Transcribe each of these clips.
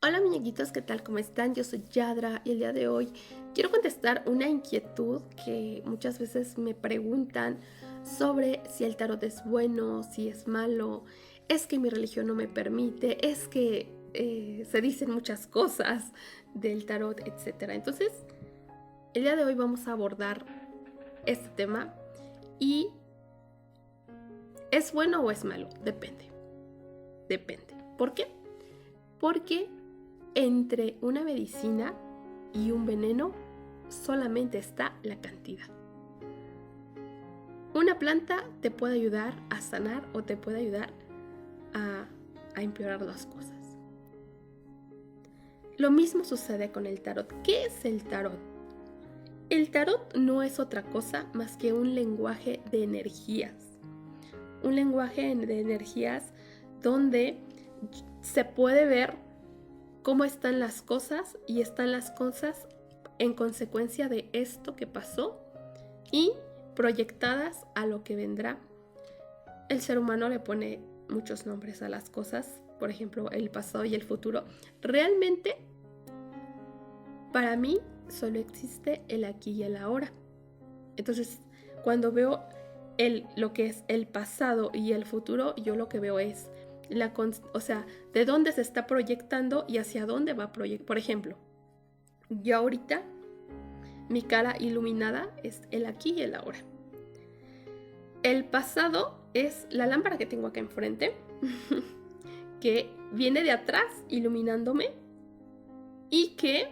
Hola muñequitos, ¿qué tal? ¿Cómo están? Yo soy Yadra y el día de hoy quiero contestar una inquietud que muchas veces me preguntan sobre si el tarot es bueno, si es malo, es que mi religión no me permite, es que se dicen muchas cosas del tarot, etc. Entonces, el día de hoy vamos a abordar este tema y ¿es bueno o es malo? Depende. Depende. ¿Por qué? Porque entre una medicina y un veneno solamente está la cantidad. Una planta te puede ayudar a sanar o te puede ayudar a empeorar las cosas. Lo mismo sucede con el tarot. ¿Qué es el tarot? El tarot no es otra cosa más que un lenguaje de energías. Un lenguaje de energías donde se puede ver cómo están las cosas y están las cosas en consecuencia de esto que pasó y proyectadas a lo que vendrá. El ser humano le pone muchos nombres a las cosas, por ejemplo, el pasado y el futuro. Realmente, para mí, solo existe el aquí y el ahora. Entonces, cuando veo lo que es el pasado y el futuro, yo lo que veo es de dónde se está proyectando y hacia dónde va a proyectar. Por ejemplo, yo ahorita, mi cara iluminada es el aquí y el ahora. El pasado es la lámpara que tengo acá enfrente, que viene de atrás iluminándome y que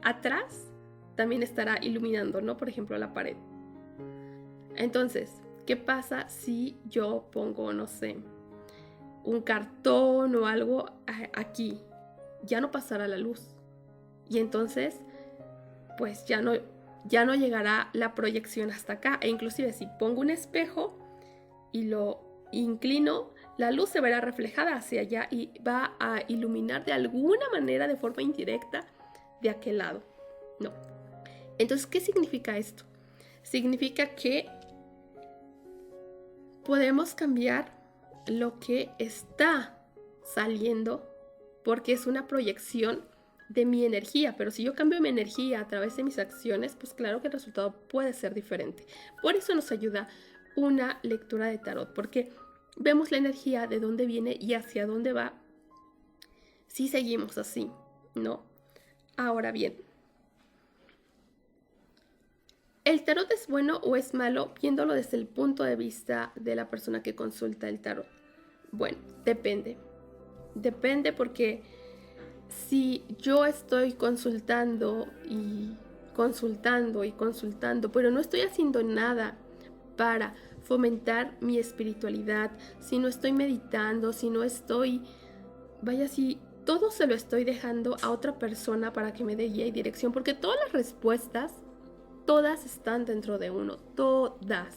atrás también estará iluminando, ¿no? Por ejemplo, la pared. Entonces, ¿qué pasa si yo pongo, no sé, un cartón o algo aquí? Ya no pasará la luz. Y entonces, pues ya no llegará la proyección hasta acá. E inclusive si pongo un espejo y lo inclino, la luz se verá reflejada hacia allá y va a iluminar de alguna manera, de forma indirecta, de aquel lado. No. Entonces, ¿qué significa esto? Significa que podemos cambiar lo que está saliendo porque es una proyección de mi energía, pero si yo cambio mi energía a través de mis acciones, pues claro que el resultado puede ser diferente. Por eso nos ayuda una lectura de tarot, porque vemos la energía de dónde viene y hacia dónde va si seguimos así, ¿no? Ahora bien, ¿el tarot es bueno o es malo viéndolo desde el punto de vista de la persona que consulta el tarot? Bueno, depende. Depende porque si yo estoy consultando y consultando y consultando, pero no estoy haciendo nada para fomentar mi espiritualidad, si no estoy meditando, si no estoy, si todo se lo estoy dejando a otra persona para que me dé guía y dirección, porque todas las respuestas, todas están dentro de uno, todas.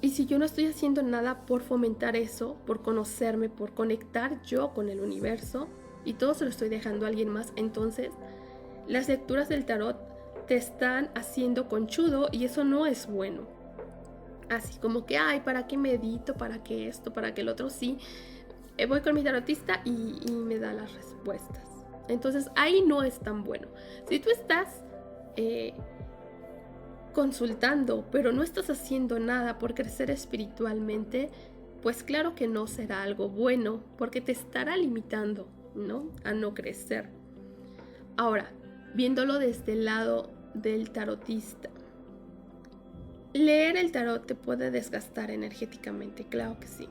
Y si yo no estoy haciendo nada por fomentar eso, por conocerme, por conectar yo con el universo, y todo se lo estoy dejando a alguien más, entonces las lecturas del tarot te están haciendo conchudo y eso no es bueno. Así como que, ay, ¿para qué medito? ¿Para qué esto? ¿Para qué el otro? Sí, voy con mi tarotista y me da las respuestas. Entonces ahí no es tan bueno. Si tú estás consultando, pero no estás haciendo nada por crecer espiritualmente, pues claro que no será algo bueno, porque te estará limitando, ¿no? A no crecer. Ahora, viéndolo desde el lado del tarotista, leer el tarot te puede desgastar energéticamente, claro que sí.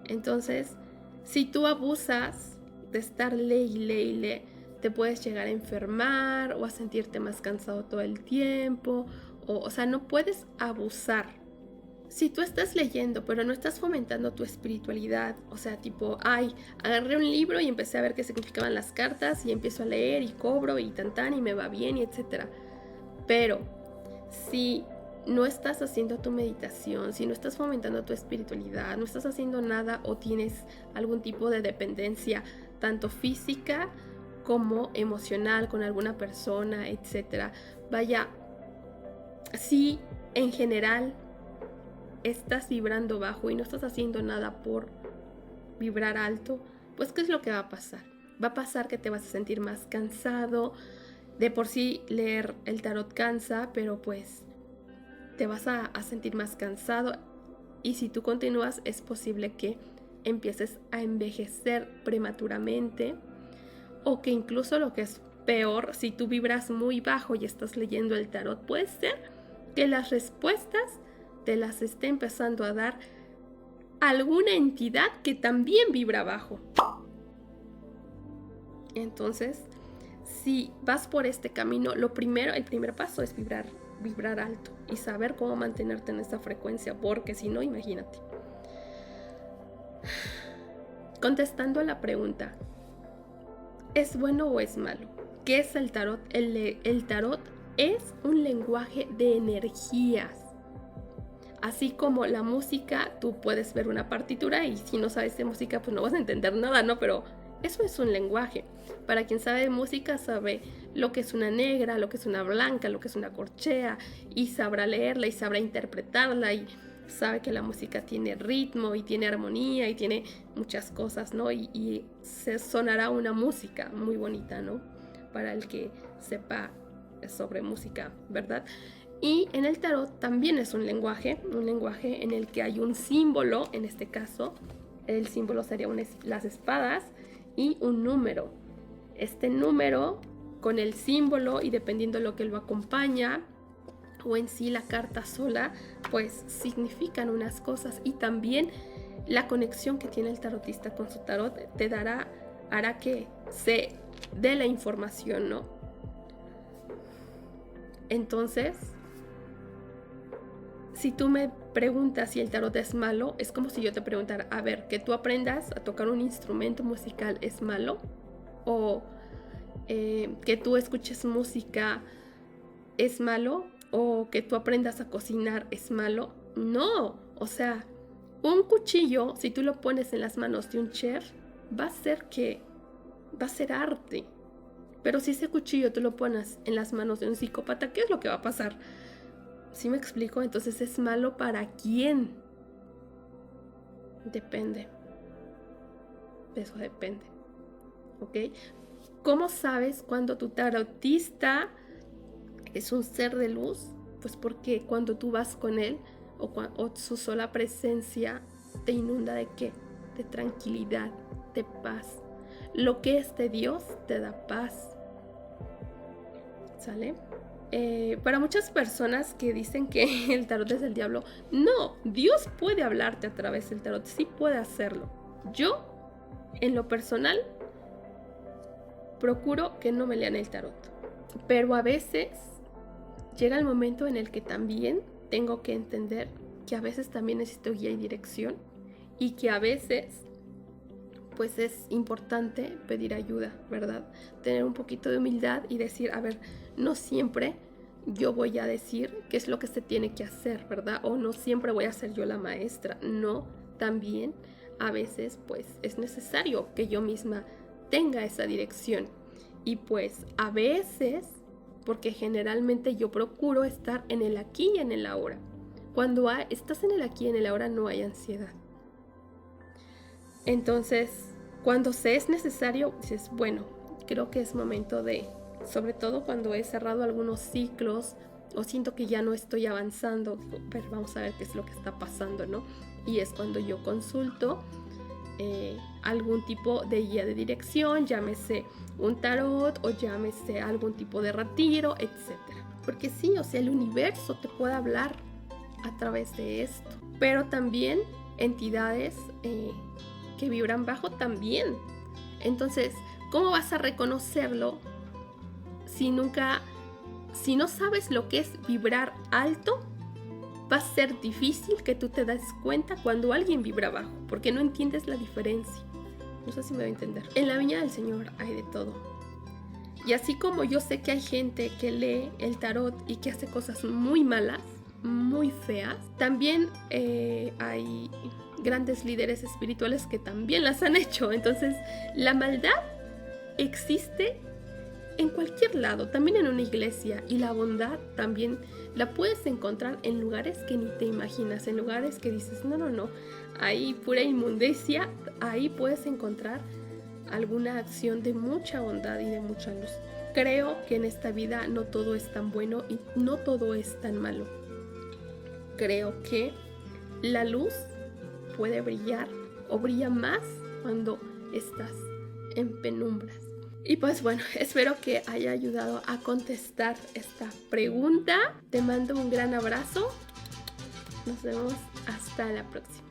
Entonces, si tú abusas de estar lee, te puedes llegar a enfermar o a sentirte más cansado todo el tiempo. O sea, no puedes abusar. Si tú estás leyendo, pero no estás fomentando tu espiritualidad, o sea, tipo, ay, agarré un libro y empecé a ver qué significaban las cartas y empiezo a leer y cobro y y me va bien y etcétera. Pero si no estás haciendo tu meditación, si no estás fomentando tu espiritualidad, no estás haciendo nada o tienes algún tipo de dependencia, tanto física como emocional con alguna persona, etcétera, vaya, sí, en general estás vibrando bajo y no estás haciendo nada por vibrar alto, pues ¿qué es lo que va a pasar? Va a pasar que te vas a sentir más cansado. De por sí leer el tarot cansa, pero pues te vas a sentir más cansado, y si tú continúas es posible que empieces a envejecer prematuramente, o que incluso lo que es peor, si tú vibras muy bajo y estás leyendo el tarot, puede ser que las respuestas te las esté empezando a dar alguna entidad que también vibra bajo. Entonces, si vas por este camino, el primer paso es vibrar alto y saber cómo mantenerte en esta frecuencia, porque si no, imagínate. Contestando a la pregunta, ¿es bueno o es malo? ¿Qué es el tarot? El tarot es un lenguaje de energías. Así como la música, tú puedes ver una partitura y si no sabes de música, pues no vas a entender nada, ¿no? Pero eso es un lenguaje. Para quien sabe de música, sabe lo que es una negra, lo que es una blanca, lo que es una corchea, y sabrá leerla y sabrá interpretarla, y sabe que la música tiene ritmo y tiene armonía y tiene muchas cosas, ¿no? Y se sonará una música muy bonita, ¿no? Para el que sepa sobre música, ¿verdad? Y en el tarot también es un lenguaje en el que hay un símbolo. En este caso, el símbolo sería las espadas y un número. Este número con el símbolo, y dependiendo de lo que lo acompaña, o en sí la carta sola, pues significan unas cosas. Y también la conexión que tiene el tarotista con su tarot hará que se dé la información, ¿no? Entonces, si tú me preguntas si el tarot es malo, es como si yo te preguntara, a ver, que tú aprendas a tocar un instrumento musical, ¿es malo? O que tú escuches música, ¿es malo? O que tú aprendas a cocinar, ¿es malo? No, o sea, un cuchillo, si tú lo pones en las manos de un chef, va a ser arte. Pero si ese cuchillo tú lo pones en las manos de un psicópata, ¿qué es lo que va a pasar? ¿Sí me explico? Entonces, ¿es malo para quién? Depende. Eso depende. ¿Ok? ¿Cómo sabes cuando tu tarotista es un ser de luz? Pues porque cuando tú vas con él, o su sola presencia te inunda ¿de qué? De tranquilidad, de paz. Lo que es de Dios te da paz. ¿Sale? Para muchas personas que dicen que el tarot es del diablo, no, Dios puede hablarte a través del tarot, sí puede hacerlo. Yo, en lo personal, procuro que no me lean el tarot, pero a veces llega el momento en el que también tengo que entender que a veces también necesito guía y dirección, y que a veces pues es importante pedir ayuda, ¿verdad? Tener un poquito de humildad y decir, a ver, no siempre yo voy a decir qué es lo que se tiene que hacer, ¿verdad? O no siempre voy a ser yo la maestra. No, también a veces pues es necesario que yo misma tenga esa dirección. Y pues a veces, porque generalmente yo procuro estar en el aquí y en el ahora. Cuando estás en el aquí y en el ahora no hay ansiedad. Entonces, cuando se es necesario, dices, bueno, creo que es momento de, sobre todo cuando he cerrado algunos ciclos o siento que ya no estoy avanzando, pero vamos a ver qué es lo que está pasando, ¿no? Y es cuando yo consulto algún tipo de guía de dirección, llámese un tarot o llámese algún tipo de retiro, etc. Porque sí, o sea, el universo te puede hablar a través de esto, pero también entidades que vibran bajo también. Entonces, ¿cómo vas a reconocerlo si no sabes lo que es vibrar alto? Va a ser difícil que tú te des cuenta cuando alguien vibra bajo, porque no entiendes la diferencia. No sé si me voy a entender. En la viña del Señor hay de todo. Y así como yo sé que hay gente que lee el tarot y que hace cosas muy malas, muy feas, también hay grandes líderes espirituales que también las han hecho. Entonces, la maldad existe en cualquier lado, también en una iglesia. Y la bondad también la puedes encontrar en lugares que ni te imaginas, en lugares que dices, no, hay pura inmundicia. Ahí puedes encontrar alguna acción de mucha bondad y de mucha luz. Creo que en esta vida no todo es tan bueno y no todo es tan malo. Creo que la luz puede brillar o brilla más cuando estás en penumbras. Y pues bueno, espero que haya ayudado a contestar esta pregunta. Te mando un gran abrazo. Nos vemos hasta la próxima.